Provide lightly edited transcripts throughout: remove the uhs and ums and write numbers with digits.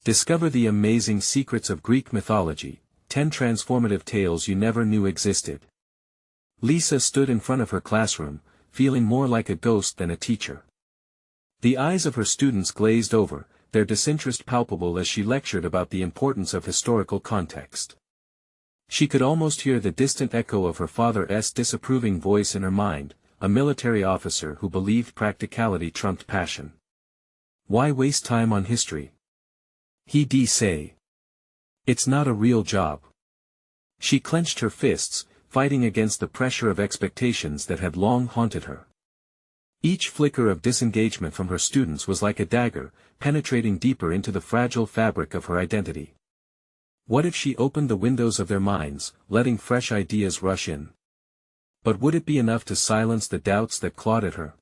Discover the amazing secrets of Greek mythology, 10 transformative tales you never knew existed. Lisa stood in front of her classroom, feeling more like a ghost than a teacher. The eyes of her students glazed over, their disinterest palpable as she lectured about the importance of historical context. She could almost hear the distant echo of her father's disapproving voice in her mind, a military officer who believed practicality trumped passion. Why waste time on history? He'd say. It's not a real job. She clenched her fists, fighting against the pressure of expectations that had long haunted her. Each flicker of disengagement from her students was like a dagger, penetrating deeper into the fragile fabric of her identity. What if she opened the windows of their minds, letting fresh ideas rush in? But would it be enough to silence the doubts that clawed at her?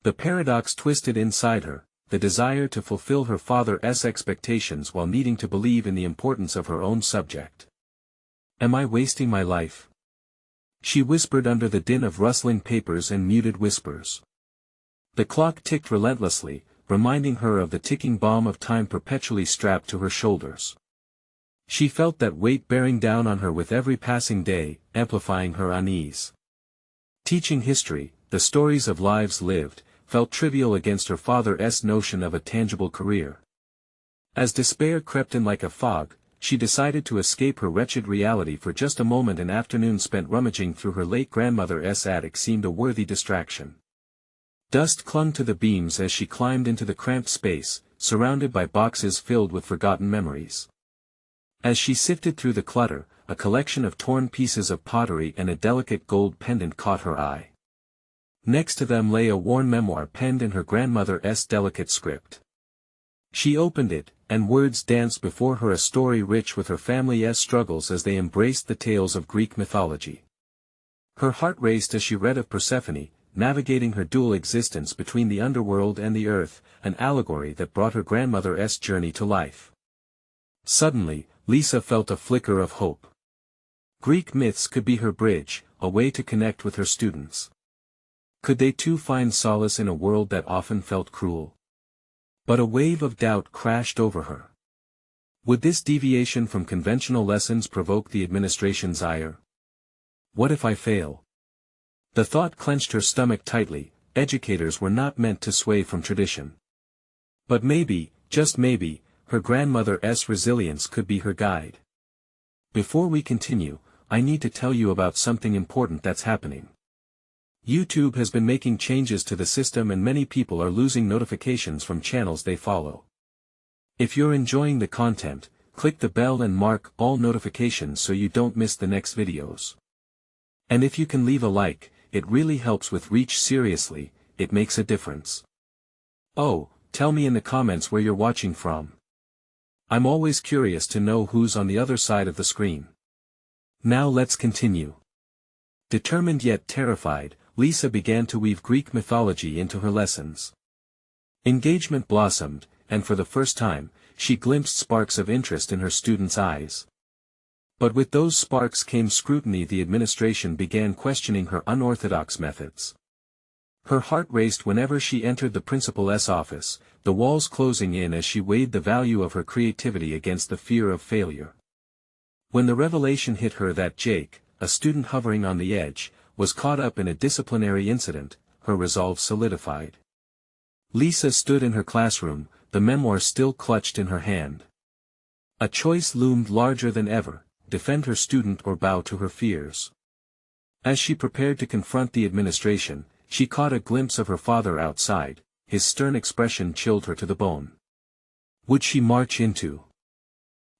The paradox twisted inside her, the desire to fulfill her father's expectations while needing to believe in the importance of her own subject. Am I wasting my life? She whispered under the din of rustling papers and muted whispers. The clock ticked relentlessly, reminding her of the ticking bomb of time perpetually strapped to her shoulders. She felt that weight bearing down on her with every passing day, amplifying her unease. Teaching history, the stories of lives lived, felt trivial against her father's notion of a tangible career. As despair crept in like a fog, she decided to escape her wretched reality for just a moment. An afternoon spent rummaging through her late grandmother's attic seemed a worthy distraction. Dust clung to the beams as she climbed into the cramped space, surrounded by boxes filled with forgotten memories. As she sifted through the clutter, a collection of torn pieces of pottery and a delicate gold pendant caught her eye. Next to them lay a worn memoir penned in her grandmother's delicate script. She opened it, and words danced before her, a story rich with her family's struggles as they embraced the tales of Greek mythology. Her heart raced as she read of Persephone, navigating her dual existence between the underworld and the earth, an allegory that brought her grandmother's journey to life. Suddenly, Lisa felt a flicker of hope. Greek myths could be her bridge, a way to connect with her students. Could they too find solace in a world that often felt cruel? But a wave of doubt crashed over her. Would this deviation from conventional lessons provoke the administration's ire? What if I fail? The thought clenched her stomach tightly. Educators were not meant to sway from tradition. But maybe, just maybe, her grandmother's resilience could be her guide. Before we continue, I need to tell you about something important that's happening. YouTube has been making changes to the system and many people are losing notifications from channels they follow. If you're enjoying the content, click the bell and mark all notifications so you don't miss the next videos. And if you can leave a like, it really helps with reach. Seriously, it makes a difference. Oh, tell me in the comments where you're watching from. I'm always curious to know who's on the other side of the screen. Now let's continue. Determined yet terrified, Lisa began to weave Greek mythology into her lessons. Engagement blossomed, and for the first time, she glimpsed sparks of interest in her students' eyes. But with those sparks came scrutiny. The administration began questioning her unorthodox methods. Her heart raced whenever she entered the principal's office, the walls closing in as she weighed the value of her creativity against the fear of failure. When the revelation hit her that Jake, a student hovering on the edge, was caught up in a disciplinary incident, her resolve solidified. Lisa stood in her classroom, the memoir still clutched in her hand. A choice loomed larger than ever: defend her student or bow to her fears. As she prepared to confront the administration, she caught a glimpse of her father outside. His stern expression chilled her to the bone. Would she march into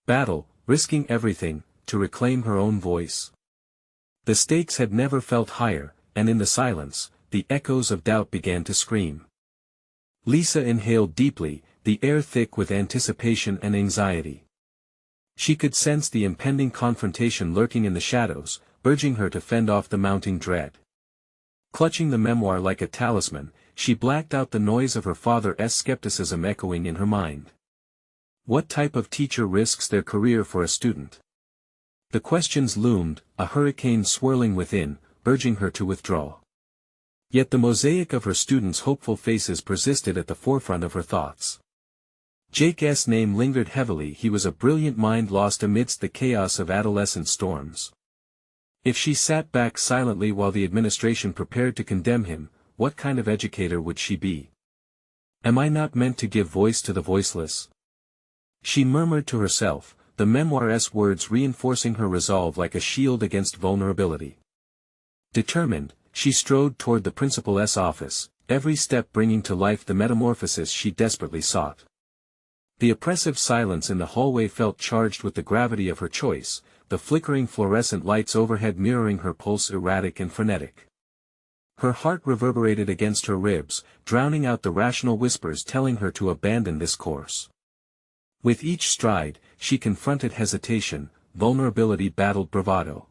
battle, risking everything, to reclaim her own voice? The stakes had never felt higher, and in the silence, the echoes of doubt began to scream. Lisa inhaled deeply, the air thick with anticipation and anxiety. She could sense the impending confrontation lurking in the shadows, urging her to fend off the mounting dread. Clutching the memoir like a talisman, she blacked out the noise of her father's skepticism echoing in her mind. What type of teacher risks their career for a student? The questions loomed, a hurricane swirling within, urging her to withdraw. Yet the mosaic of her students' hopeful faces persisted at the forefront of her thoughts. Jake's name lingered heavily. He was a brilliant mind lost amidst the chaos of adolescent storms. If she sat back silently while the administration prepared to condemn him, what kind of educator would she be? Am I not meant to give voice to the voiceless? She murmured to herself, the memoir's words reinforcing her resolve like a shield against vulnerability. Determined, she strode toward the principal's office, every step bringing to life the metamorphosis she desperately sought. The oppressive silence in the hallway felt charged with the gravity of her choice, the flickering fluorescent lights overhead mirroring her pulse erratic and frenetic. Her heart reverberated against her ribs, drowning out the rational whispers telling her to abandon this course. With each stride, she confronted hesitation, vulnerability battled bravado.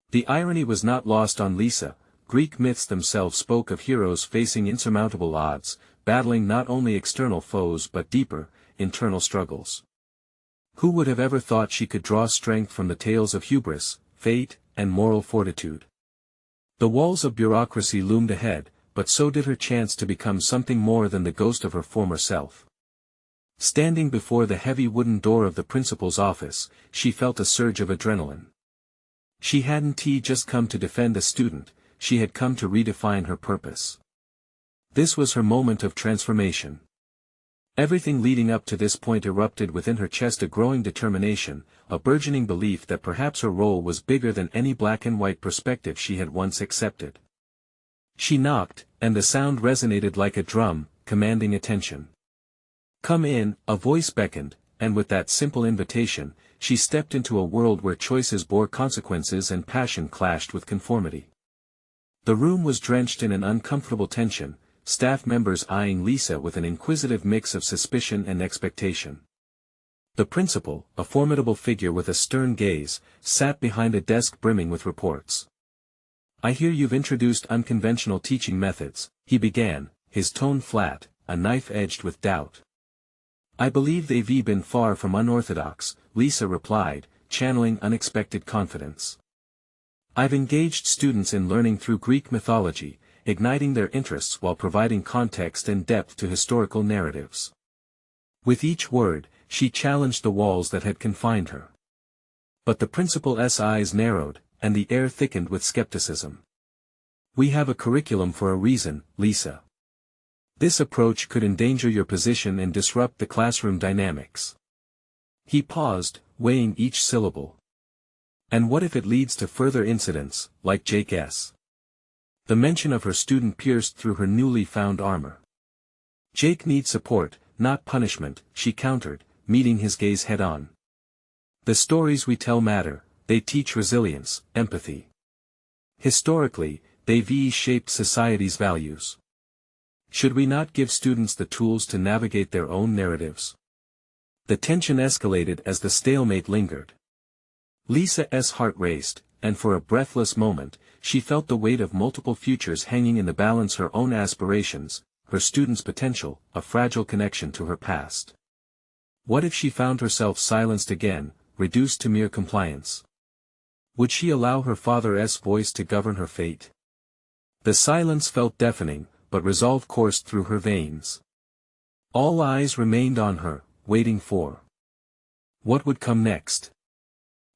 The irony was not lost on Lisa. Greek myths themselves spoke of heroes facing insurmountable odds, battling not only external foes but deeper, internal struggles. Who would have ever thought she could draw strength from the tales of hubris, fate, and moral fortitude? The walls of bureaucracy loomed ahead, but so did her chance to become something more than the ghost of her former self. Standing before the heavy wooden door of the principal's office, she felt a surge of adrenaline. She hadn't just come to defend a student, she had come to redefine her purpose. This was her moment of transformation. Everything leading up to this point erupted within her chest, a growing determination, a burgeoning belief that perhaps her role was bigger than any black and white perspective she had once accepted. She knocked, and the sound resonated like a drum, commanding attention. "Come in," a voice beckoned, and with that simple invitation, she stepped into a world where choices bore consequences and passion clashed with conformity. The room was drenched in an uncomfortable tension, staff members eyeing Lisa with an inquisitive mix of suspicion and expectation. The principal, a formidable figure with a stern gaze, sat behind a desk brimming with reports. "I hear you've introduced unconventional teaching methods," he began, his tone flat, a knife edged with doubt. "I believe they've been far from unorthodox," Lisa replied, channeling unexpected confidence. "I've engaged students in learning through Greek mythology, igniting their interests while providing context and depth to historical narratives." With each word, she challenged the walls that had confined her. But the principal's eyes narrowed, and the air thickened with skepticism. "We have a curriculum for a reason, Lisa. This approach could endanger your position and disrupt the classroom dynamics." He paused, weighing each syllable. "And what if it leads to further incidents, like Jake's?" The mention of her student pierced through her newly found armor. "Jake needs support, not punishment," she countered, meeting his gaze head-on. "The stories we tell matter, they teach resilience, empathy. Historically, they've shaped society's values. Should we not give students the tools to navigate their own narratives?" The tension escalated as the stalemate lingered. Lisa's heart raced, and for a breathless moment, she felt the weight of multiple futures hanging in the balance: her own aspirations, her students' potential, a fragile connection to her past. What if she found herself silenced again, reduced to mere compliance? Would she allow her father's voice to govern her fate? The silence felt deafening, but resolve coursed through her veins. All eyes remained on her, waiting for what would come next.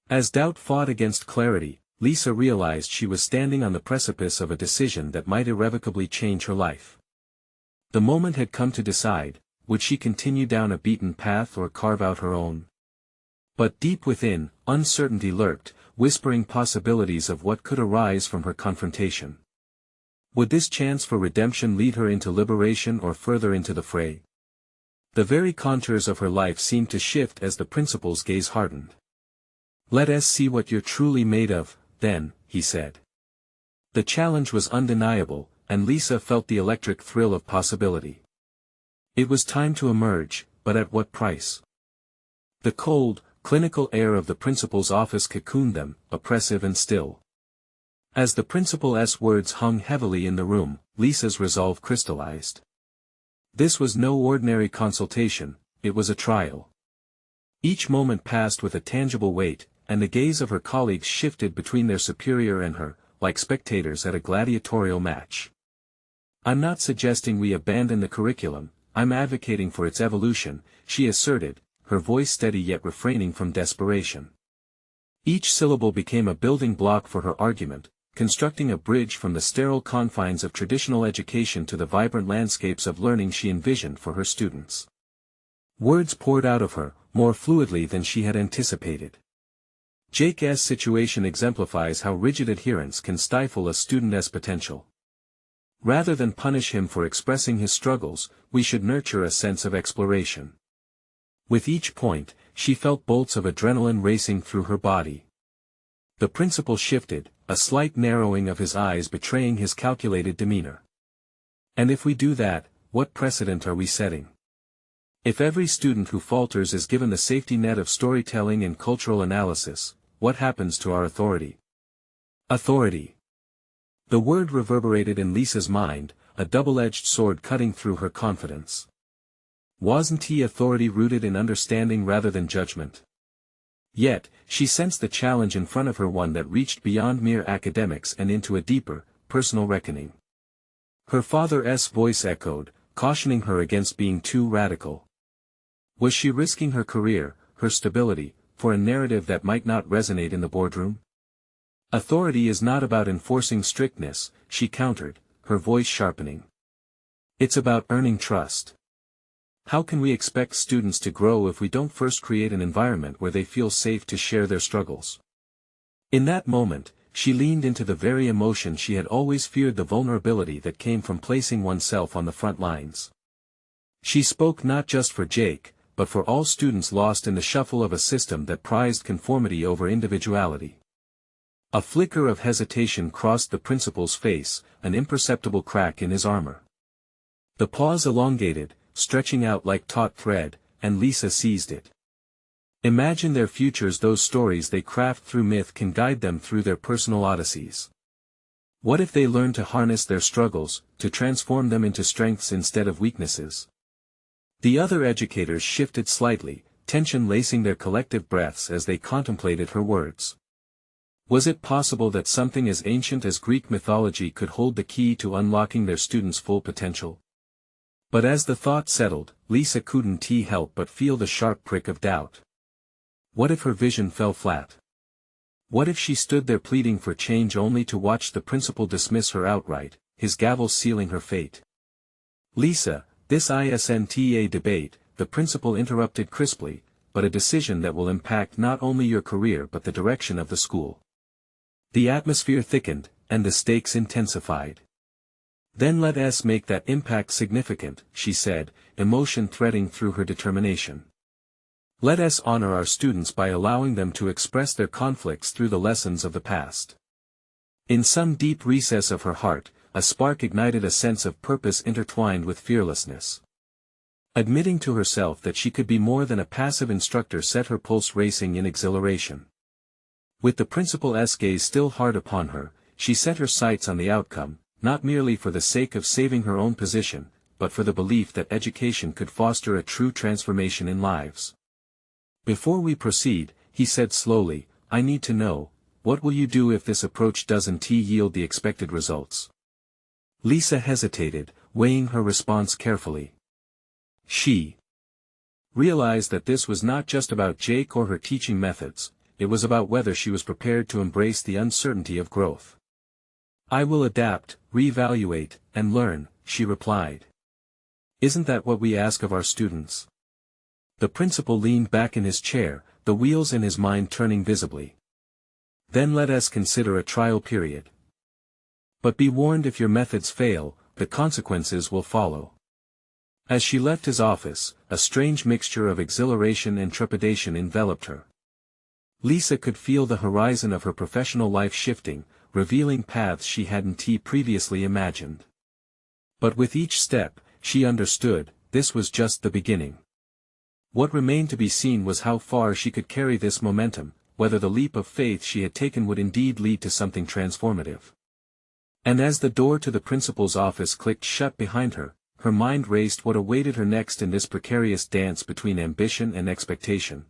As doubt fought against clarity, Lisa realized she was standing on the precipice of a decision that might irrevocably change her life. The moment had come to decide, would she continue down a beaten path or carve out her own? But deep within, uncertainty lurked, whispering possibilities of what could arise from her confrontation. Would this chance for redemption lead her into liberation or further into the fray? The very contours of her life seemed to shift as the principal's gaze hardened. "Let us see what you're truly made of, then," he said. The challenge was undeniable, and Lisa felt the electric thrill of possibility. It was time to emerge, but at what price? The cold, clinical air of the principal's office cocooned them, oppressive and still. As the principal's words hung heavily in the room, Lisa's resolve crystallized. This was no ordinary consultation, it was a trial. Each moment passed with a tangible weight, and the gaze of her colleagues shifted between their superior and her, like spectators at a gladiatorial match. "I'm not suggesting we abandon the curriculum," I'm advocating for its evolution," she asserted, her voice steady yet refraining from desperation. Each syllable became a building block for her argument, constructing a bridge from the sterile confines of traditional education to the vibrant landscapes of learning she envisioned for her students. Words poured out of her, more fluidly than she had anticipated. Jake's situation exemplifies how rigid adherence can stifle a student's potential. Rather than punish him for expressing his struggles, we should nurture a sense of exploration. With each point, she felt bolts of adrenaline racing through her body. The principal shifted, a slight narrowing of his eyes betraying his calculated demeanor. "And if we do that, what precedent are we setting? If every student who falters is given the safety net of storytelling and cultural analysis, what happens to our authority?" Authority. The word reverberated in Lisa's mind, a double-edged sword cutting through her confidence. Wasn't he authority rooted in understanding rather than judgment? Yet, she sensed the challenge in front of her, one that reached beyond mere academics and into a deeper, personal reckoning. Her father's voice echoed, cautioning her against being too radical. Was she risking her career, her stability, for a narrative that might not resonate in the boardroom? "Authority is not about enforcing strictness," she countered, her voice sharpening. "It's about earning trust. How can we expect students to grow if we don't first create an environment where they feel safe to share their struggles?" In that moment, she leaned into the very emotion she had always feared, the vulnerability that came from placing oneself on the front lines. She spoke not just for Jake, but for all students lost in the shuffle of a system that prized conformity over individuality. A flicker of hesitation crossed the principal's face, an imperceptible crack in his armor. The pause elongated, stretching out like taut thread, and Lisa seized it. Imagine their futures. Those stories they craft through myth can guide them through their personal odysseys. What if they learn to harness their struggles, to transform them into strengths instead of weaknesses? The other educators shifted slightly, tension lacing their collective breaths as they contemplated her words. Was it possible that something as ancient as Greek mythology could hold the key to unlocking their students' full potential? But as the thought settled, Lisa couldn't help but feel the sharp prick of doubt. What if her vision fell flat? What if she stood there pleading for change only to watch the principal dismiss her outright, his gavel sealing her fate? "Lisa, this isn't a debate," the principal interrupted crisply, "but a decision that will impact not only your career but the direction of the school." The atmosphere thickened, and the stakes intensified. "Then let us make that impact significant," she said, emotion threading through her determination. "Let us honor our students by allowing them to express their conflicts through the lessons of the past." In some deep recess of her heart, a spark ignited, a sense of purpose intertwined with fearlessness. Admitting to herself that she could be more than a passive instructor set her pulse racing in exhilaration. With the principal's gaze still hard upon her, she set her sights on the outcome, not merely for the sake of saving her own position, but for the belief that education could foster a true transformation in lives. "Before we proceed," he said slowly, "I need to know, what will you do if this approach doesn't yield the expected results?" Lisa hesitated, weighing her response carefully. She realized that this was not just about Jake or her teaching methods, it was about whether she was prepared to embrace the uncertainty of growth. "I will adapt, reevaluate, and learn," she replied. "Isn't that what we ask of our students?" The principal leaned back in his chair, the wheels in his mind turning visibly. "Then let us consider a trial period. But be warned, if your methods fail, the consequences will follow." As she left his office, a strange mixture of exhilaration and trepidation enveloped her. Lisa could feel the horizon of her professional life shifting, revealing paths she hadn't previously imagined. But with each step, she understood, this was just the beginning. What remained to be seen was how far she could carry this momentum, whether the leap of faith she had taken would indeed lead to something transformative. And as the door to the principal's office clicked shut behind her, her mind raced what awaited her next in this precarious dance between ambition and expectation.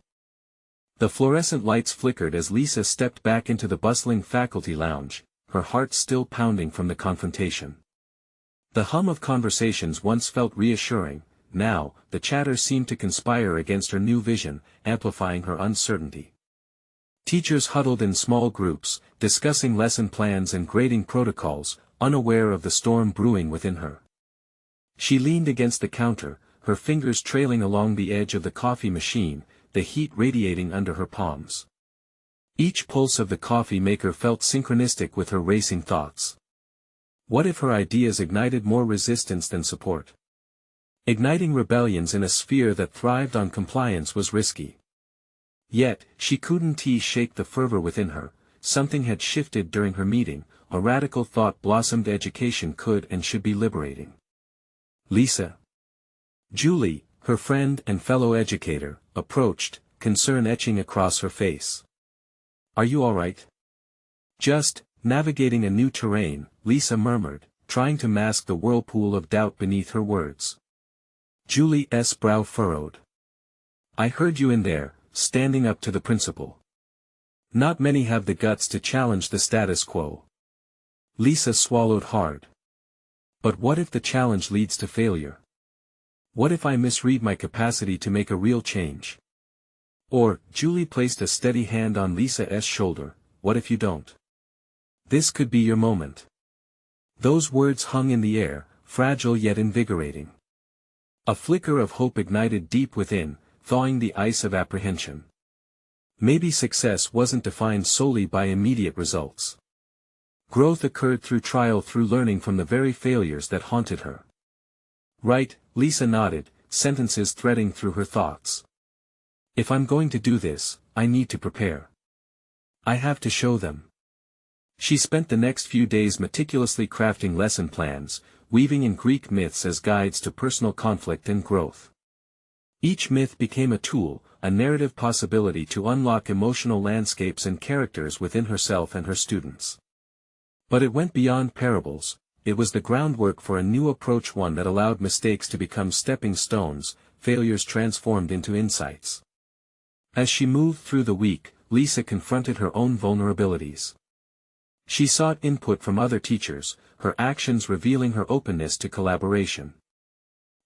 The fluorescent lights flickered as Lisa stepped back into the bustling faculty lounge, her heart still pounding from the confrontation. The hum of conversations once felt reassuring, now, the chatter seemed to conspire against her new vision, amplifying her uncertainty. Teachers huddled in small groups, discussing lesson plans and grading protocols, unaware of the storm brewing within her. She leaned against the counter, her fingers trailing along the edge of the coffee machine, the heat radiating under her palms. Each pulse of the coffee maker felt synchronistic with her racing thoughts. What if her ideas ignited more resistance than support? Igniting rebellions in a sphere that thrived on compliance was risky. Yet, she couldn't shake the fervor within her. Something had shifted during her meeting, a radical thought blossomed. Education could and should be liberating. Lisa. Julie, her friend and fellow educator, approached, concern etching across her face. Are you all right? Just, navigating a new terrain, Lisa murmured, trying to mask the whirlpool of doubt beneath her words. Julie's brow furrowed. I heard you in there, standing up to the principal. Not many have the guts to challenge the status quo. Lisa swallowed hard. But what if the challenge leads to failure? What if I misread my capacity to make a real change? Or, Julie placed a steady hand on Lisa's shoulder, what if you don't? This could be your moment. Those words hung in the air, fragile yet invigorating. A flicker of hope ignited deep within, thawing the ice of apprehension. Maybe success wasn't defined solely by immediate results. Growth occurred through trial, through learning from the very failures that haunted her. Right, Lisa nodded, sentences threading through her thoughts. If I'm going to do this, I need to prepare. I have to show them. She spent the next few days meticulously crafting lesson plans, weaving in Greek myths as guides to personal conflict and growth. Each myth became a tool, a narrative possibility to unlock emotional landscapes and characters within herself and her students. But it went beyond parables. It was the groundwork for a new approach, one that allowed mistakes to become stepping stones, failures transformed into insights. As she moved through the week, Lisa confronted her own vulnerabilities. She sought input from other teachers, her actions revealing her openness to collaboration.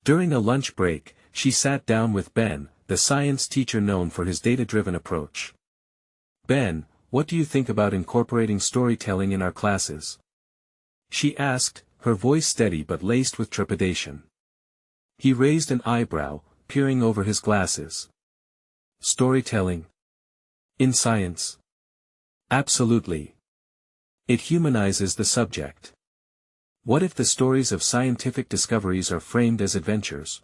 During a lunch break, she sat down with Ben, the science teacher known for his data-driven approach. Ben, what do you think about incorporating storytelling in our classes? She asked, her voice steady but laced with trepidation. He raised an eyebrow, peering over his glasses. Storytelling? In science? Absolutely. It humanizes the subject. What if the stories of scientific discoveries are framed as adventures?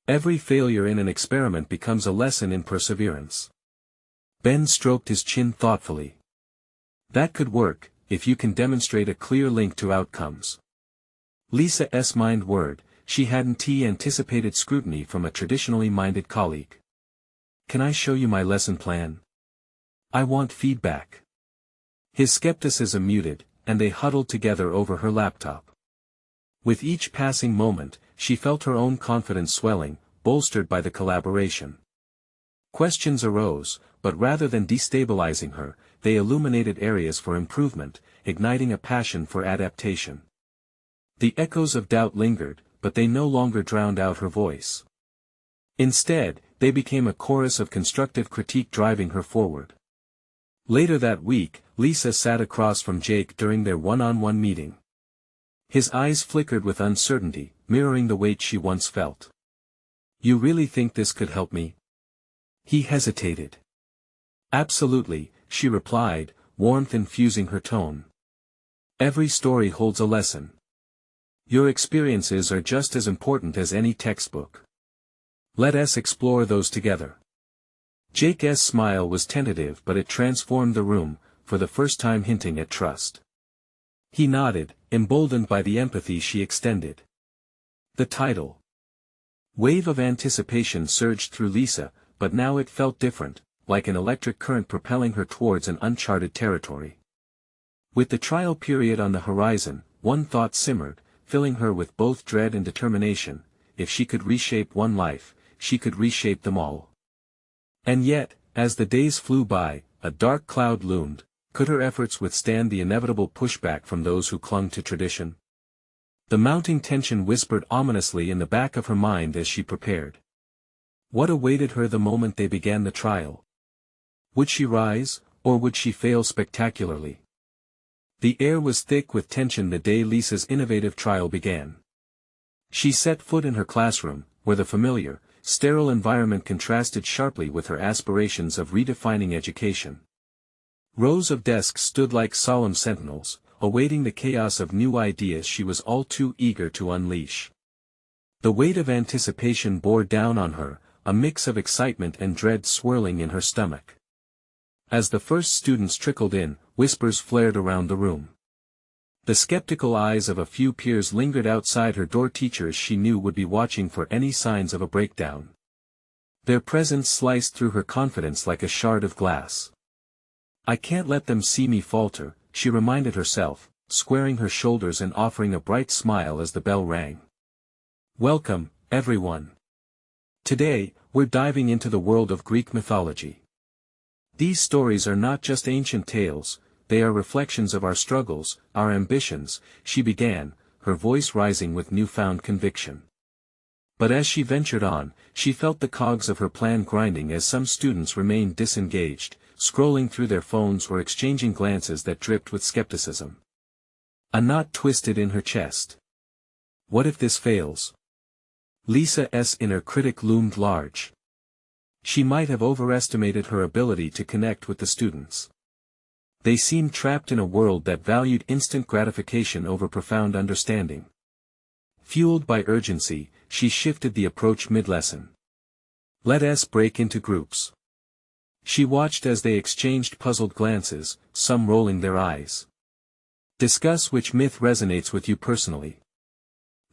Every failure in an experiment becomes a lesson in perseverance. Ben stroked his chin thoughtfully. That could work, if you can demonstrate a clear link to outcomes. Lisa's mind whirred. She hadn't anticipated scrutiny from a traditionally minded colleague. Can I show you my lesson plan? I want feedback. His skepticism muted, and they huddled together over her laptop. With each passing moment, she felt her own confidence swelling, bolstered by the collaboration. Questions arose, but rather than destabilizing her, they illuminated areas for improvement, igniting a passion for adaptation. The echoes of doubt lingered, but they no longer drowned out her voice. Instead, they became a chorus of constructive critique driving her forward. Later that week, Lisa sat across from Jake during their one-on-one meeting. His eyes flickered with uncertainty, mirroring the weight she once felt. You really think this could help me? He hesitated. Absolutely, she replied, warmth infusing her tone. Every story holds a lesson. Your experiences are just as important as any textbook. Let us explore those together. Jake's smile was tentative, but it transformed the room, for the first time hinting at trust. He nodded, emboldened by the empathy she extended. The title. Wave of anticipation surged through Lisa, but now it felt different, like an electric current propelling her towards an uncharted territory. With the trial period on the horizon, one thought simmered, filling her with both dread and determination. If she could reshape one life, she could reshape them all. And yet, as the days flew by, a dark cloud loomed. Could her efforts withstand the inevitable pushback from those who clung to tradition? The mounting tension whispered ominously in the back of her mind as she prepared. What awaited her the moment they began the trial? Would she rise, or would she fail spectacularly? The air was thick with tension the day Lisa's innovative trial began. She set foot in her classroom, where the familiar, sterile environment contrasted sharply with her aspirations of redefining education. Rows of desks stood like solemn sentinels, awaiting the chaos of new ideas she was all too eager to unleash. The weight of anticipation bore down on her, a mix of excitement and dread swirling in her stomach. As the first students trickled in, whispers flared around the room. The skeptical eyes of a few peers lingered outside her door. Teachers she knew would be watching for any signs of a breakdown. Their presence sliced through her confidence like a shard of glass. I can't let them see me falter, she reminded herself, squaring her shoulders and offering a bright smile as the bell rang. Welcome, everyone. Today, we're diving into the world of Greek mythology. These stories are not just ancient tales, they are reflections of our struggles, our ambitions, she began, her voice rising with newfound conviction. But as she ventured on, she felt the cogs of her plan grinding as some students remained disengaged, scrolling through their phones or exchanging glances that dripped with skepticism. A knot twisted in her chest. What if this fails? Lisa's inner critic loomed large. She might have overestimated her ability to connect with the students. They seemed trapped in a world that valued instant gratification over profound understanding. Fueled by urgency, she shifted the approach mid-lesson. Let us break into groups. She watched as they exchanged puzzled glances, some rolling their eyes. Discuss which myth resonates with you personally.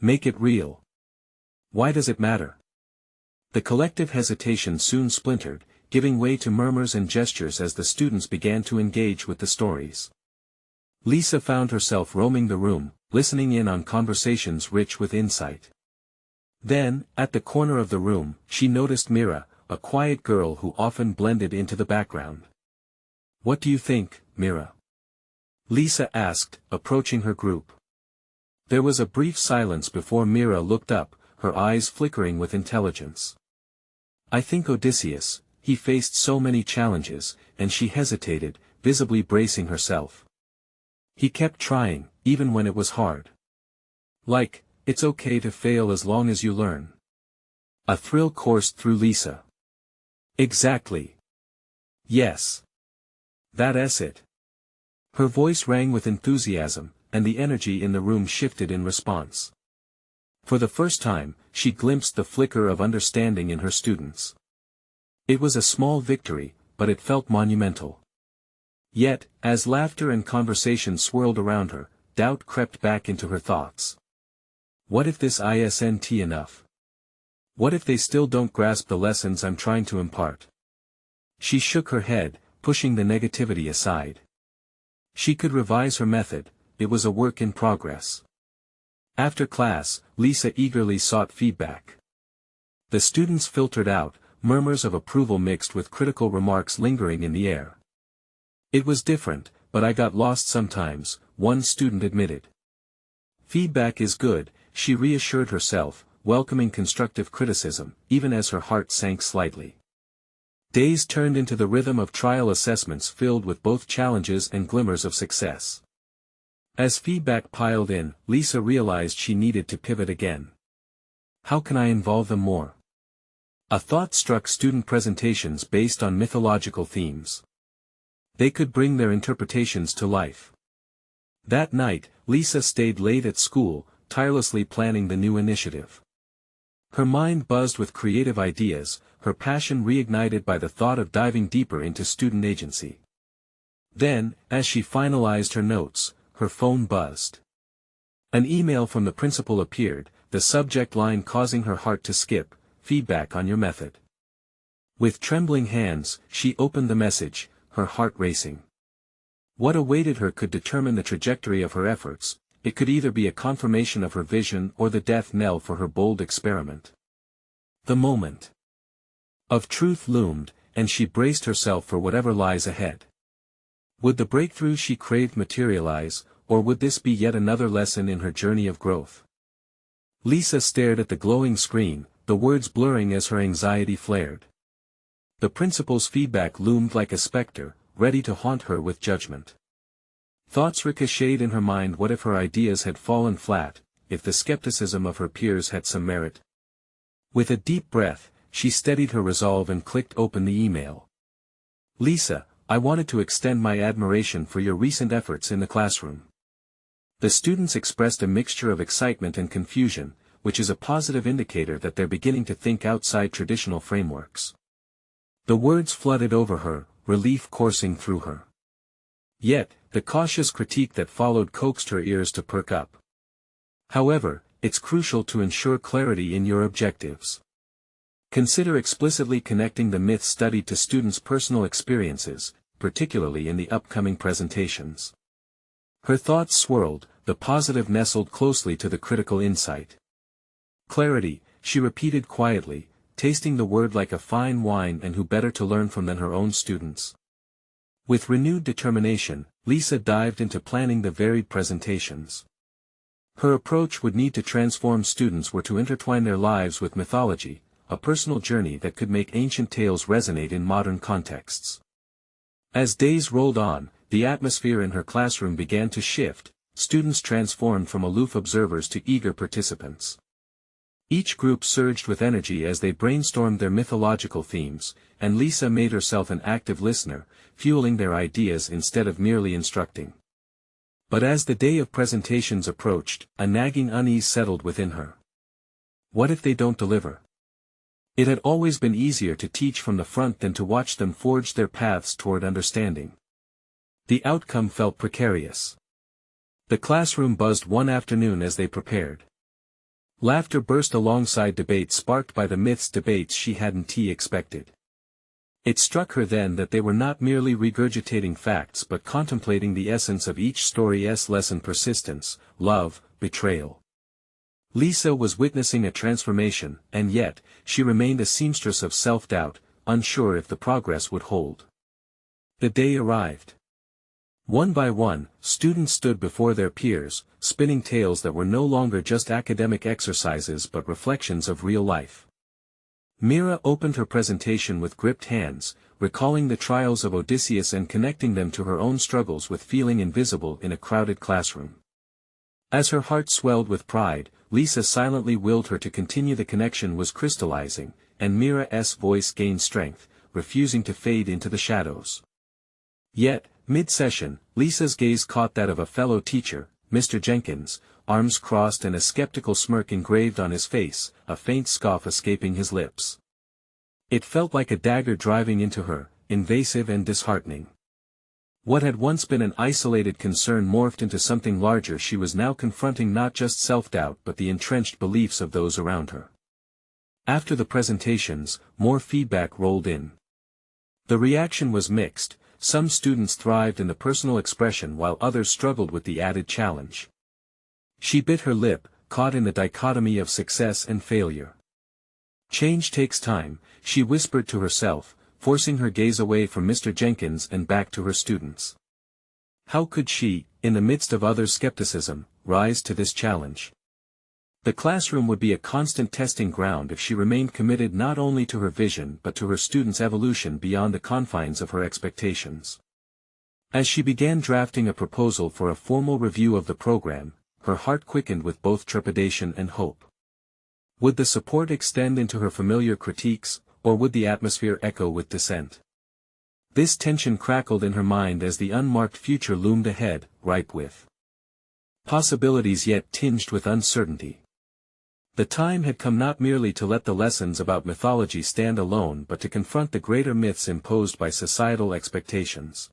Make it real. Why does it matter? The collective hesitation soon splintered, giving way to murmurs and gestures as the students began to engage with the stories. Lisa found herself roaming the room, listening in on conversations rich with insight. Then, at the corner of the room, she noticed Mira, a quiet girl who often blended into the background. What do you think, Mira? Lisa asked, approaching her group. There was a brief silence before Mira looked up, her eyes flickering with intelligence. I think Odysseus. He faced so many challenges, and she hesitated, visibly bracing herself. He kept trying, even when it was hard. Like, it's okay to fail as long as you learn. A thrill coursed through Lisa. Exactly. Yes. That's it. Her voice rang with enthusiasm, and the energy in the room shifted in response. For the first time, she glimpsed the flicker of understanding in her students. It was a small victory, but it felt monumental. Yet, as laughter and conversation swirled around her, doubt crept back into her thoughts. What if this isn't enough? What if they still don't grasp the lessons I'm trying to impart? She shook her head, pushing the negativity aside. She could revise her method, it was a work in progress. After class, Lisa eagerly sought feedback. The students filtered out, murmurs of approval mixed with critical remarks lingering in the air. It was different, but I got lost sometimes, one student admitted. Feedback is good, she reassured herself, welcoming constructive criticism, even as her heart sank slightly. Days turned into the rhythm of trial assessments filled with both challenges and glimmers of success. As feedback piled in, Lisa realized she needed to pivot again. How can I involve them more? A thought struck student presentations based on mythological themes. They could bring their interpretations to life. That night, Lisa stayed late at school, tirelessly planning the new initiative. Her mind buzzed with creative ideas, her passion reignited by the thought of diving deeper into student agency. Then, as she finalized her notes, her phone buzzed. An email from the principal appeared, the subject line causing her heart to skip. Feedback on your method. With trembling hands, she opened the message, her heart racing. What awaited her could determine the trajectory of her efforts, it could either be a confirmation of her vision or the death knell for her bold experiment. The moment of truth loomed, and she braced herself for whatever lies ahead. Would the breakthrough she craved materialize, or would this be yet another lesson in her journey of growth? Lisa stared at the glowing screen, the words blurring as her anxiety flared. The principal's feedback loomed like a specter, ready to haunt her with judgment. Thoughts ricocheted in her mind: what if her ideas had fallen flat, if the skepticism of her peers had some merit? With a deep breath, she steadied her resolve and clicked open the email. Lisa, I wanted to extend my admiration for your recent efforts in the classroom. The students expressed a mixture of excitement and confusion, which is a positive indicator that they're beginning to think outside traditional frameworks. The words flooded over her, relief coursing through her. Yet, the cautious critique that followed coaxed her ears to perk up. However, it's crucial to ensure clarity in your objectives. Consider explicitly connecting the myths studied to students' personal experiences, particularly in the upcoming presentations. Her thoughts swirled, the positive nestled closely to the critical insight. Clarity, she repeated quietly, tasting the word like a fine wine, and who better to learn from than her own students. With renewed determination, Lisa dived into planning the varied presentations. Her approach would need to transform students were to intertwine their lives with mythology, a personal journey that could make ancient tales resonate in modern contexts. As days rolled on, the atmosphere in her classroom began to shift, students transformed from aloof observers to eager participants. Each group surged with energy as they brainstormed their mythological themes, and Lisa made herself an active listener, fueling their ideas instead of merely instructing. But as the day of presentations approached, a nagging unease settled within her. What if they don't deliver? It had always been easier to teach from the front than to watch them forge their paths toward understanding. The outcome felt precarious. The classroom buzzed one afternoon as they prepared. Laughter burst alongside debate sparked by the myths, debates she hadn't expected. It struck her then that they were not merely regurgitating facts but contemplating the essence of each story's lesson: persistence, love, betrayal. Lisa was witnessing a transformation, and yet, she remained a seamstress of self-doubt, unsure if the progress would hold. The day arrived. One by one, students stood before their peers, spinning tales that were no longer just academic exercises but reflections of real life. Mira opened her presentation with gripped hands, recalling the trials of Odysseus and connecting them to her own struggles with feeling invisible in a crowded classroom. As her heart swelled with pride, Lisa silently willed her to continue. The connection was crystallizing, and Mira's voice gained strength, refusing to fade into the shadows. Yet, mid-session, Lisa's gaze caught that of a fellow teacher, Mr. Jenkins, arms crossed and a skeptical smirk engraved on his face, a faint scoff escaping his lips. It felt like a dagger driving into her, invasive and disheartening. What had once been an isolated concern morphed into something larger. She was now confronting not just self-doubt but the entrenched beliefs of those around her. After the presentations, more feedback rolled in. The reaction was mixed. Some students thrived in the personal expression while others struggled with the added challenge. She bit her lip, caught in the dichotomy of success and failure. Change takes time, she whispered to herself, forcing her gaze away from Mr. Jenkins and back to her students. How could she, in the midst of others' skepticism, rise to this challenge? The classroom would be a constant testing ground if she remained committed not only to her vision but to her students' evolution beyond the confines of her expectations. As she began drafting a proposal for a formal review of the program, her heart quickened with both trepidation and hope. Would the support extend into her familiar critiques, or would the atmosphere echo with dissent? This tension crackled in her mind as the unmarked future loomed ahead, ripe with possibilities yet tinged with uncertainty. The time had come not merely to let the lessons about mythology stand alone but to confront the greater myths imposed by societal expectations.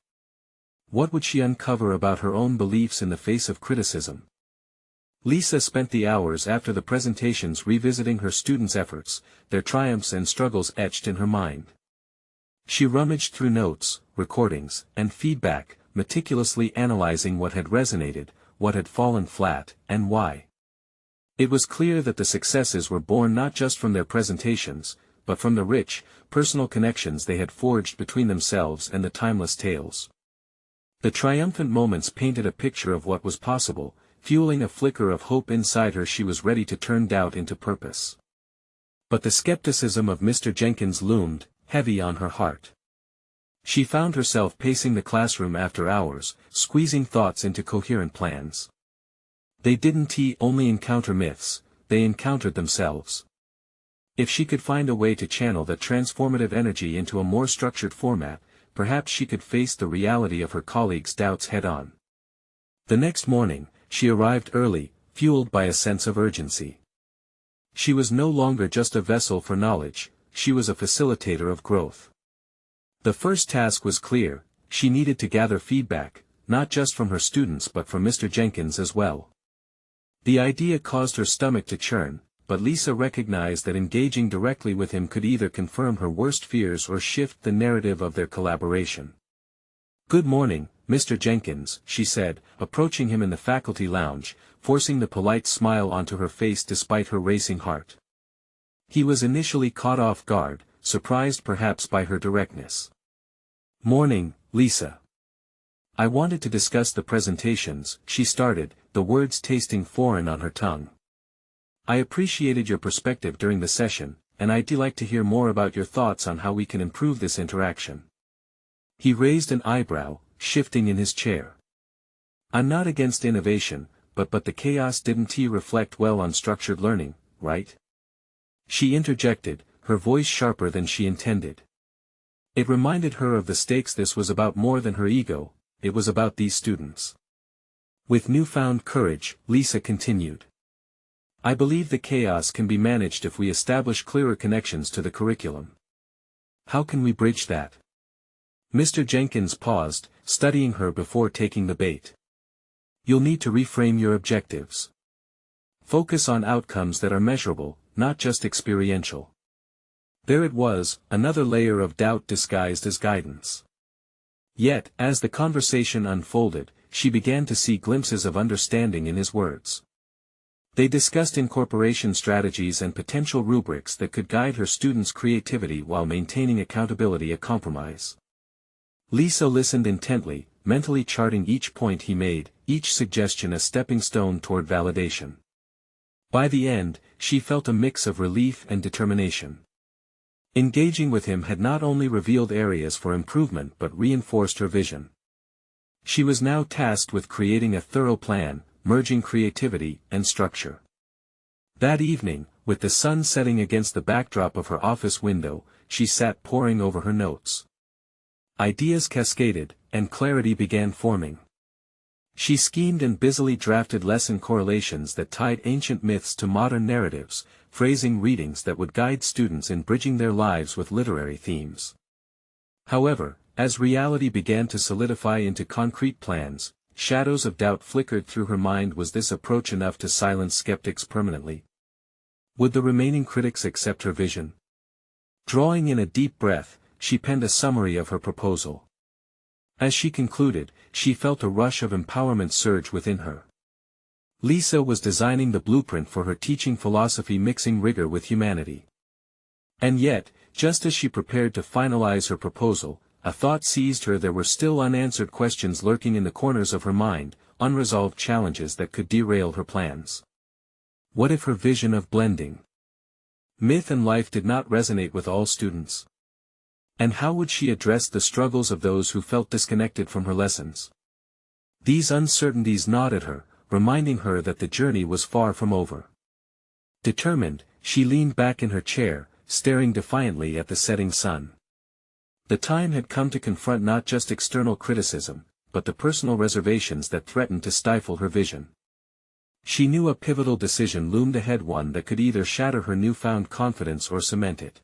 What would she uncover about her own beliefs in the face of criticism? Lisa spent the hours after the presentations revisiting her students' efforts, their triumphs and struggles etched in her mind. She rummaged through notes, recordings, and feedback, meticulously analyzing what had resonated, what had fallen flat, and why. It was clear that the successes were born not just from their presentations, but from the rich, personal connections they had forged between themselves and the timeless tales. The triumphant moments painted a picture of what was possible, fueling a flicker of hope inside her. She was ready to turn doubt into purpose. But the skepticism of Mr. Jenkins loomed, heavy on her heart. She found herself pacing the classroom after hours, squeezing thoughts into coherent plans. They didn't only encounter myths, they encountered themselves. If she could find a way to channel that transformative energy into a more structured format, perhaps she could face the reality of her colleagues' doubts head-on. The next morning, she arrived early, fueled by a sense of urgency. She was no longer just a vessel for knowledge, she was a facilitator of growth. The first task was clear: she needed to gather feedback, not just from her students but from Mr. Jenkins as well. The idea caused her stomach to churn, but Lisa recognized that engaging directly with him could either confirm her worst fears or shift the narrative of their collaboration. "Good morning, Mr. Jenkins," she said, approaching him in the faculty lounge, forcing the polite smile onto her face despite her racing heart. He was initially caught off guard, surprised perhaps by her directness. "Morning, Lisa. I wanted to discuss the presentations," she started, the words tasting foreign on her tongue. "I appreciated your perspective during the session, and I'd like to hear more about your thoughts on how we can improve this interaction." He raised an eyebrow, shifting in his chair. "I'm not against innovation, but the chaos didn't reflect well on structured learning, right?" She interjected, her voice sharper than she intended. It reminded her of the stakes. This was about more than her ego, it was about these students. With newfound courage, Lisa continued. "I believe the chaos can be managed if we establish clearer connections to the curriculum. How can we bridge that?" Mr. Jenkins paused, studying her before taking the bait. "You'll need to reframe your objectives. Focus on outcomes that are measurable, not just experiential." There it was, another layer of doubt disguised as guidance. Yet, as the conversation unfolded, she began to see glimpses of understanding in his words. They discussed incorporation strategies and potential rubrics that could guide her students' creativity while maintaining accountability, a compromise. Lisa listened intently, mentally charting each point he made, each suggestion a stepping stone toward validation. By the end, she felt a mix of relief and determination. Engaging with him had not only revealed areas for improvement but reinforced her vision. She was now tasked with creating a thorough plan, merging creativity and structure. That evening, with the sun setting against the backdrop of her office window, she sat poring over her notes. Ideas cascaded, and clarity began forming. She schemed and busily drafted lesson correlations that tied ancient myths to modern narratives, phrasing readings that would guide students in bridging their lives with literary themes. However, as reality began to solidify into concrete plans, shadows of doubt flickered through her mind. Was this approach enough to silence skeptics permanently? Would the remaining critics accept her vision? Drawing in a deep breath, she penned a summary of her proposal. As she concluded, she felt a rush of empowerment surge within her. Lisa was designing the blueprint for her teaching philosophy, mixing rigor with humanity. And yet, just as she prepared to finalize her proposal, a thought seized her. There were still unanswered questions lurking in the corners of her mind, unresolved challenges that could derail her plans. What if her vision of blending myth and life did not resonate with all students? And how would she address the struggles of those who felt disconnected from her lessons? These uncertainties gnawed at her, reminding her that the journey was far from over. Determined, she leaned back in her chair, staring defiantly at the setting sun. The time had come to confront not just external criticism, but the personal reservations that threatened to stifle her vision. She knew a pivotal decision loomed ahead, one that could either shatter her newfound confidence or cement it.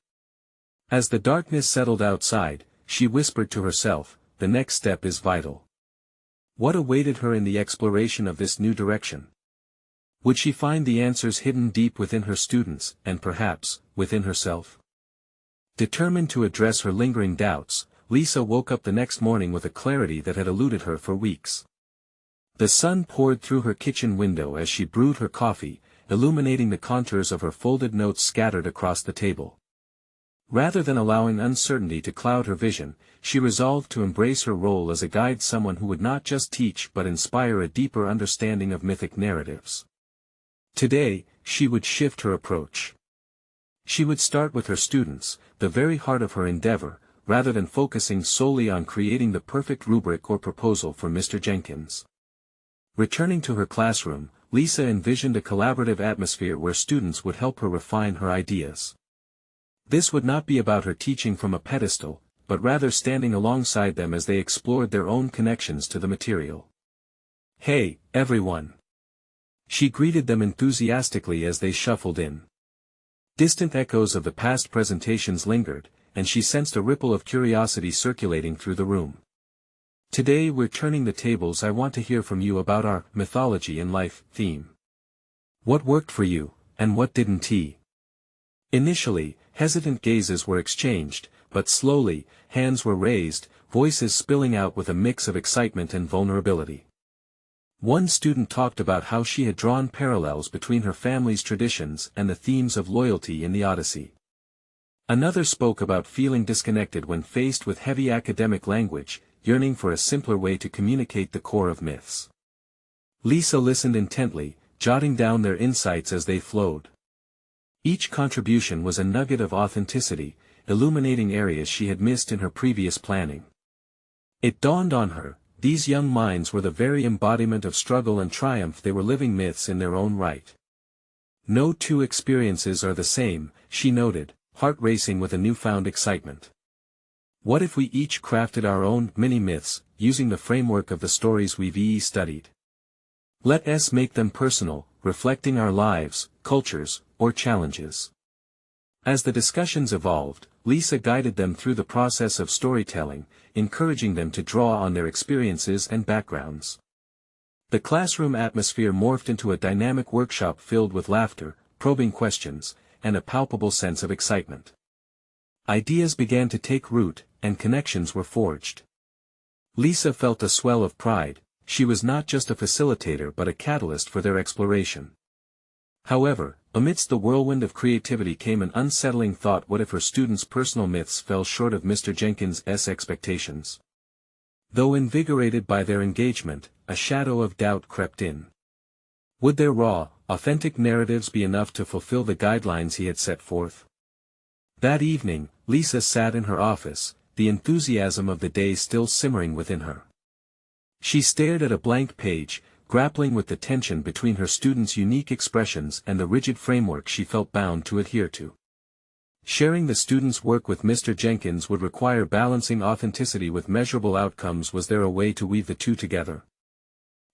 As the darkness settled outside, she whispered to herself, the next step is vital. What awaited her in the exploration of this new direction? Would she find the answers hidden deep within her students, and perhaps, within herself? Determined to address her lingering doubts, Lisa woke up the next morning with a clarity that had eluded her for weeks. The sun poured through her kitchen window as she brewed her coffee, illuminating the contours of her folded notes scattered across the table. Rather than allowing uncertainty to cloud her vision, she resolved to embrace her role as a guide, someone who would not just teach but inspire a deeper understanding of mythic narratives. Today, she would shift her approach. She would start with her students, the very heart of her endeavor, rather than focusing solely on creating the perfect rubric or proposal for Mr. Jenkins. Returning to her classroom, Lisa envisioned a collaborative atmosphere where students would help her refine her ideas. This would not be about her teaching from a pedestal, but rather standing alongside them as they explored their own connections to the material. "Hey, everyone!" She greeted them enthusiastically as they shuffled in. Distant echoes of the past presentations lingered, and she sensed a ripple of curiosity circulating through the room. "Today we're turning the tables. I want to hear from you about our mythology and life theme. What worked for you, and what didn't?" Initially, hesitant gazes were exchanged, but slowly, hands were raised, voices spilling out with a mix of excitement and vulnerability. One student talked about how she had drawn parallels between her family's traditions and the themes of loyalty in the Odyssey. Another spoke about feeling disconnected when faced with heavy academic language, yearning for a simpler way to communicate the core of myths. Lisa listened intently, jotting down their insights as they flowed. Each contribution was a nugget of authenticity, illuminating areas she had missed in her previous planning. It dawned on her, these young minds were the very embodiment of struggle and triumph. They were living myths in their own right. No two experiences are the same, she noted, heart racing with a newfound excitement. What if we each crafted our own mini-myths, using the framework of the stories we've studied? Let us make them personal, reflecting our lives, cultures, or challenges. As the discussions evolved, Lisa guided them through the process of storytelling, encouraging them to draw on their experiences and backgrounds. The classroom atmosphere morphed into a dynamic workshop filled with laughter, probing questions, and a palpable sense of excitement. Ideas began to take root, and connections were forged. Lisa felt a swell of pride. She was not just a facilitator but a catalyst for their exploration. However, amidst the whirlwind of creativity came an unsettling thought: what if her students' personal myths fell short of Mr. Jenkins' expectations? Though invigorated by their engagement, a shadow of doubt crept in. Would their raw, authentic narratives be enough to fulfill the guidelines he had set forth? That evening, Lisa sat in her office, the enthusiasm of the day still simmering within her. She stared at a blank page, grappling with the tension between her students' unique expressions and the rigid framework she felt bound to adhere to. Sharing the students' work with Mr. Jenkins would require balancing authenticity with measurable outcomes. Was there a way to weave the two together?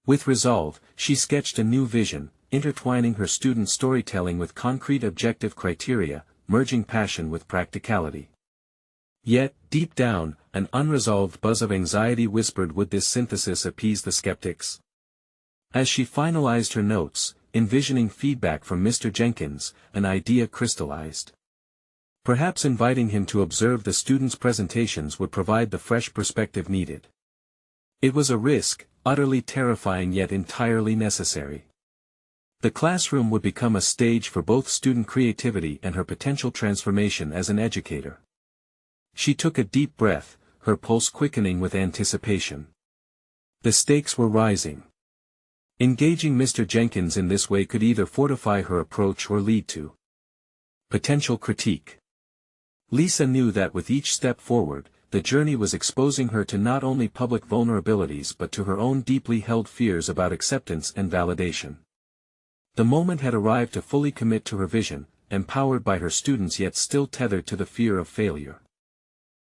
With resolve, she sketched a new vision, intertwining her students' storytelling with concrete objective criteria, merging passion with practicality. Yet, deep down, an unresolved buzz of anxiety whispered: would this synthesis appease the skeptics? As she finalized her notes, envisioning feedback from Mr. Jenkins, an idea crystallized. Perhaps inviting him to observe the students' presentations would provide the fresh perspective needed. It was a risk, utterly terrifying yet entirely necessary. The classroom would become a stage for both student creativity and her potential transformation as an educator. She took a deep breath, her pulse quickening with anticipation. The stakes were rising. Engaging Mr. Jenkins in this way could either fortify her approach or lead to potential critique. Lisa knew that with each step forward, the journey was exposing her to not only public vulnerabilities but to her own deeply held fears about acceptance and validation. The moment had arrived to fully commit to her vision, empowered by her students yet still tethered to the fear of failure.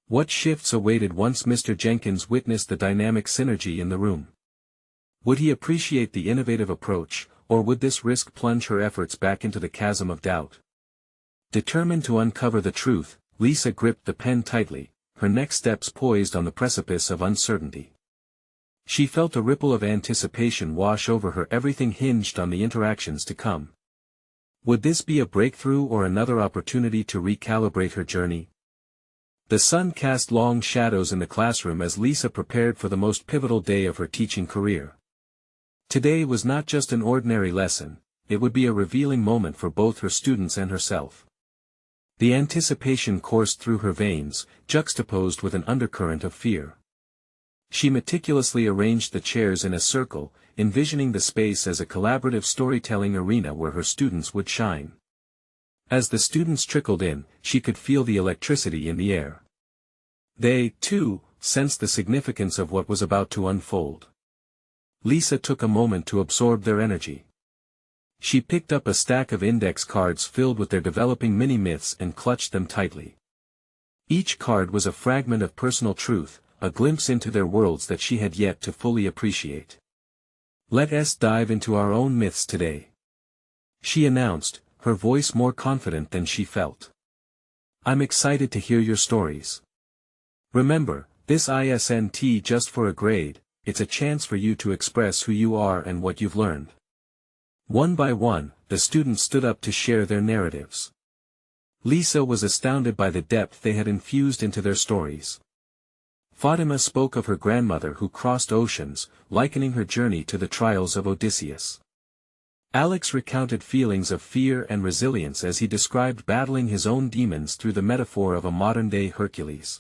What shifts awaited once Mr. Jenkins witnessed the dynamic synergy in the room? Would he appreciate the innovative approach, or would this risk plunge her efforts back into the chasm of doubt? Determined to uncover the truth, Lisa gripped the pen tightly, her next steps poised on the precipice of uncertainty. She felt a ripple of anticipation wash over her. Everything hinged on the interactions to come. Would this be a breakthrough or another opportunity to recalibrate her journey? The sun cast long shadows in the classroom as Lisa prepared for the most pivotal day of her teaching career. Today was not just an ordinary lesson, it would be a revealing moment for both her students and herself. The anticipation coursed through her veins, juxtaposed with an undercurrent of fear. She meticulously arranged the chairs in a circle, envisioning the space as a collaborative storytelling arena where her students would shine. As the students trickled in, she could feel the electricity in the air. They, too, sensed the significance of what was about to unfold. Lisa took a moment to absorb their energy. She picked up a stack of index cards filled with their developing mini-myths and clutched them tightly. Each card was a fragment of personal truth, a glimpse into their worlds that she had yet to fully appreciate. "Let us dive into our own myths today," she announced, her voice more confident than she felt. "I'm excited to hear your stories. Remember, this isn't just for a grade, it's a chance for you to express who you are and what you've learned." One by one, the students stood up to share their narratives. Lisa was astounded by the depth they had infused into their stories. Fatima spoke of her grandmother who crossed oceans, likening her journey to the trials of Odysseus. Alex recounted feelings of fear and resilience as he described battling his own demons through the metaphor of a modern-day Hercules.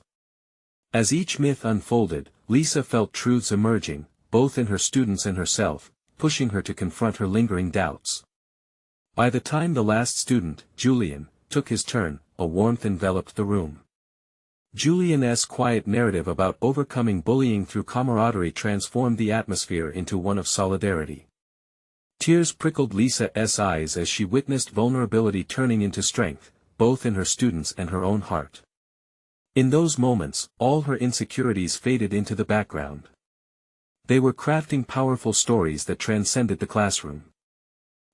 As each myth unfolded, Lisa felt truths emerging, both in her students and herself, pushing her to confront her lingering doubts. By the time the last student, Julian, took his turn, a warmth enveloped the room. Julian's quiet narrative about overcoming bullying through camaraderie transformed the atmosphere into one of solidarity. Tears prickled Lisa's eyes as she witnessed vulnerability turning into strength, both in her students and her own heart. In those moments, all her insecurities faded into the background. They were crafting powerful stories that transcended the classroom.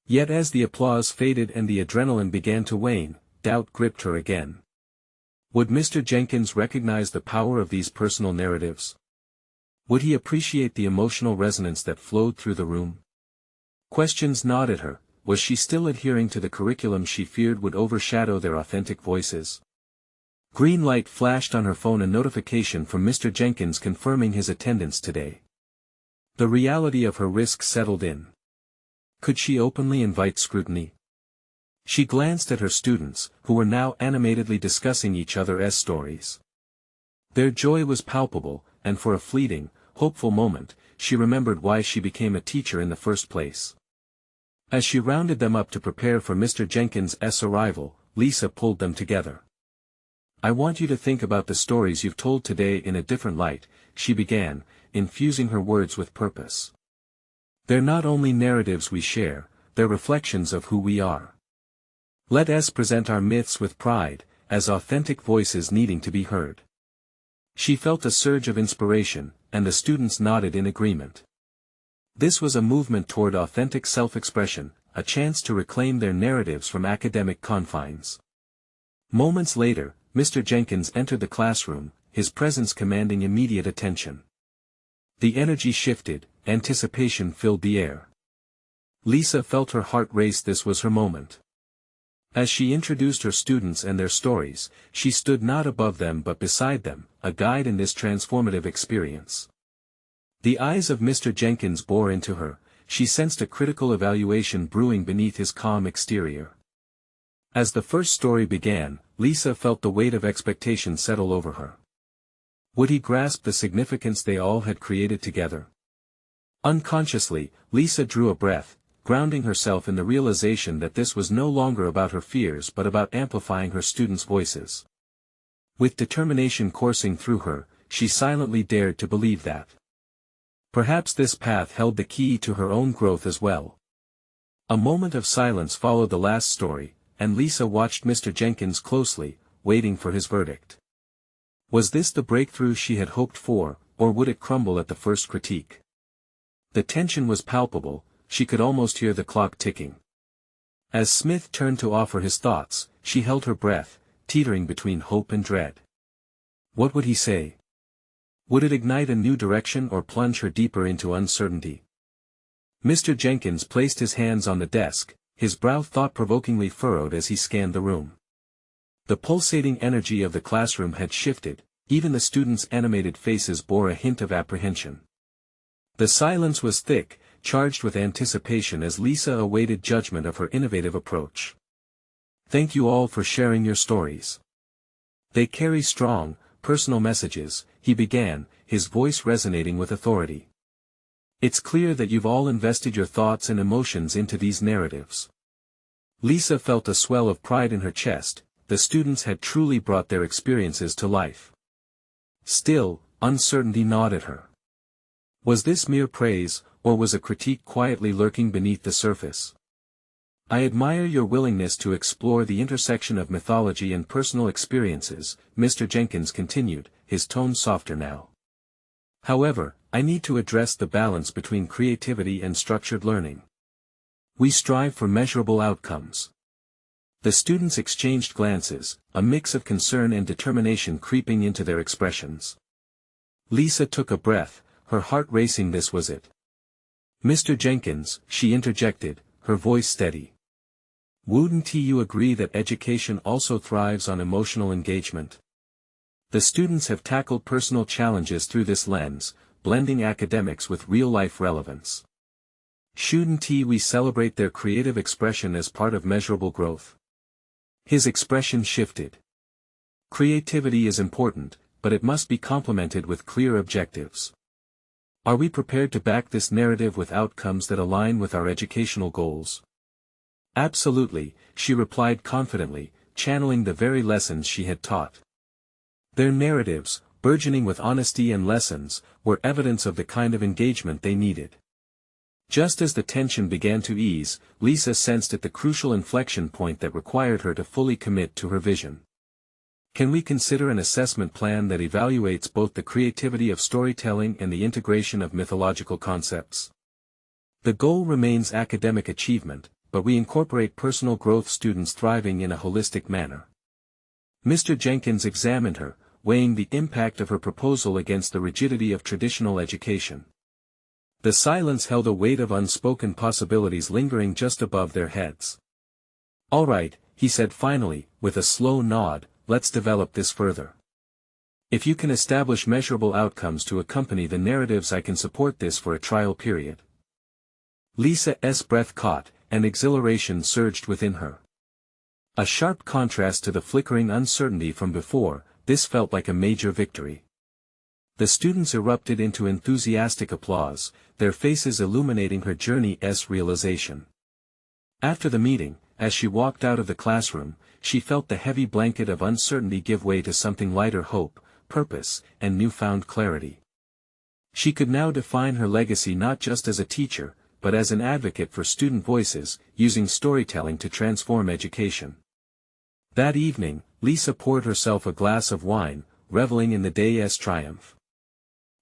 Yet as the applause faded and the adrenaline began to wane, doubt gripped her again. Would Mr. Jenkins recognize the power of these personal narratives? Would he appreciate the emotional resonance that flowed through the room? Questions gnawed at her. Was she still adhering to the curriculum she feared would overshadow their authentic voices? Green light flashed on her phone, a notification from Mr. Jenkins confirming his attendance today. The reality of her risk settled in. Could she openly invite scrutiny? She glanced at her students, who were now animatedly discussing each other's stories. Their joy was palpable, and for a fleeting, hopeful moment, she remembered why she became a teacher in the first place. As she rounded them up to prepare for Mr. Jenkins' arrival, Lisa pulled them together. "I want you to think about the stories you've told today in a different light," she began, infusing her words with purpose. "They're not only narratives we share, they're reflections of who we are. Let us present our myths with pride, as authentic voices needing to be heard." She felt a surge of inspiration, and the students nodded in agreement. This was a movement toward authentic self-expression, a chance to reclaim their narratives from academic confines. Moments later, Mr. Jenkins entered the classroom, his presence commanding immediate attention. The energy shifted, anticipation filled the air. Lisa felt her heart race. This was her moment. As she introduced her students and their stories, she stood not above them but beside them, a guide in this transformative experience. The eyes of Mr. Jenkins bore into her, she sensed a critical evaluation brewing beneath his calm exterior. As the first story began, Lisa felt the weight of expectation settle over her. Would he grasp the significance they all had created together? Unconsciously, Lisa drew a breath, grounding herself in the realization that this was no longer about her fears but about amplifying her students' voices. With determination coursing through her, she silently dared to believe that perhaps this path held the key to her own growth as well. A moment of silence followed the last story, and Lisa watched Mr. Jenkins closely, waiting for his verdict. Was this the breakthrough she had hoped for, or would it crumble at the first critique? The tension was palpable, she could almost hear the clock ticking. As Smith turned to offer his thoughts, she held her breath, teetering between hope and dread. What would he say? Would it ignite a new direction or plunge her deeper into uncertainty? Mr. Jenkins placed his hands on the desk, his brow thought-provokingly furrowed as he scanned the room. The pulsating energy of the classroom had shifted, even the students' animated faces bore a hint of apprehension. The silence was thick, charged with anticipation as Lisa awaited judgment of her innovative approach. Thank you all for sharing your stories. They carry strong, personal messages, he began, his voice resonating with authority. It's clear that you've all invested your thoughts and emotions into these narratives. Lisa felt a swell of pride in her chest. The students had truly brought their experiences to life. Still, uncertainty gnawed at her. Was this mere praise, or was a critique quietly lurking beneath the surface? I admire your willingness to explore the intersection of mythology and personal experiences, Mr. Jenkins continued, his tone softer now. However, I need to address the balance between creativity and structured learning. We strive for measurable outcomes. The students exchanged glances, a mix of concern and determination creeping into their expressions. Lisa took a breath, her heart racing. This was it. Mr. Jenkins, she interjected, her voice steady. Wouldn't you agree that education also thrives on emotional engagement? The students have tackled personal challenges through this lens, blending academics with real-life relevance. Shouldn't we celebrate their creative expression as part of measurable growth? His expression shifted. Creativity is important, but it must be complemented with clear objectives. Are we prepared to back this narrative with outcomes that align with our educational goals? Absolutely, she replied confidently, channeling the very lessons she had taught. Their narratives, burgeoning with honesty and lessons, were evidence of the kind of engagement they needed. Just as the tension began to ease, Lisa sensed at the crucial inflection point that required her to fully commit to her vision. Can we consider an assessment plan that evaluates both the creativity of storytelling and the integration of mythological concepts? The goal remains academic achievement, but we incorporate personal growth, students thriving in a holistic manner. Mr. Jenkins examined her, weighing the impact of her proposal against the rigidity of traditional education. The silence held a weight of unspoken possibilities lingering just above their heads. All right, he said finally, with a slow nod, let's develop this further. If you can establish measurable outcomes to accompany the narratives, I can support this for a trial period. Lisa's breath caught, and exhilaration surged within her. A sharp contrast to the flickering uncertainty from before, this felt like a major victory. The students erupted into enthusiastic applause, their faces illuminating her journey's realization. After the meeting, as she walked out of the classroom, she felt the heavy blanket of uncertainty give way to something lighter: hope, purpose, and newfound clarity. She could now define her legacy not just as a teacher, but as an advocate for student voices, using storytelling to transform education. That evening, Lisa poured herself a glass of wine, reveling in the day's triumph.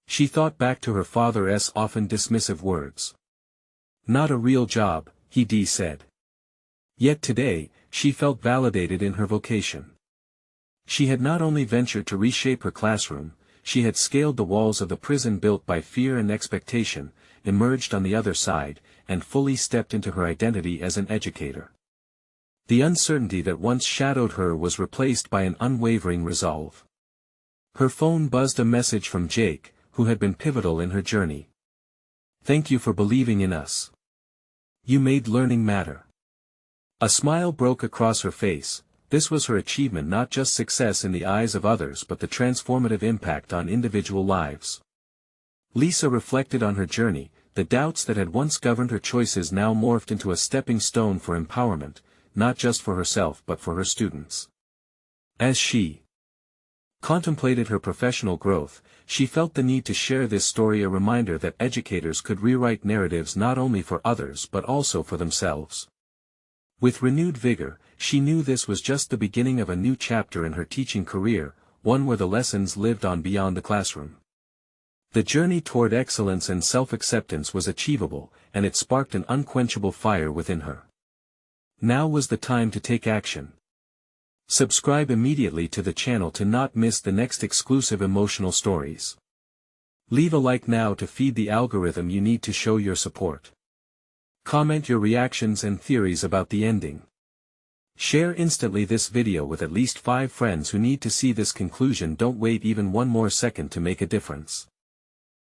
She thought back to her father's often dismissive words. Not a real job, he said. Yet today, she felt validated in her vocation. She had not only ventured to reshape her classroom, she had scaled the walls of the prison built by fear and expectation, emerged on the other side, and fully stepped into her identity as an educator. The uncertainty that once shadowed her was replaced by an unwavering resolve. Her phone buzzed, a message from Jake, who had been pivotal in her journey. Thank you for believing in us. You made learning matter. A smile broke across her face. This was her achievement, not just success in the eyes of others but the transformative impact on individual lives. Lisa reflected on her journey. The doubts that had once governed her choices now morphed into a stepping stone for empowerment, not just for herself but for her students. As she contemplated her professional growth, she felt the need to share this story, a reminder that educators could rewrite narratives not only for others but also for themselves. With renewed vigor, she knew this was just the beginning of a new chapter in her teaching career, one where the lessons lived on beyond the classroom. The journey toward excellence and self-acceptance was achievable, and it sparked an unquenchable fire within her. Now was the time to take action. Subscribe immediately to the channel to not miss the next exclusive emotional stories. Leave a like now to feed the algorithm you need to show your support. Comment your reactions and theories about the ending. Share instantly this video with at least 5 friends who need to see this conclusion. Don't wait even one more second to make a difference.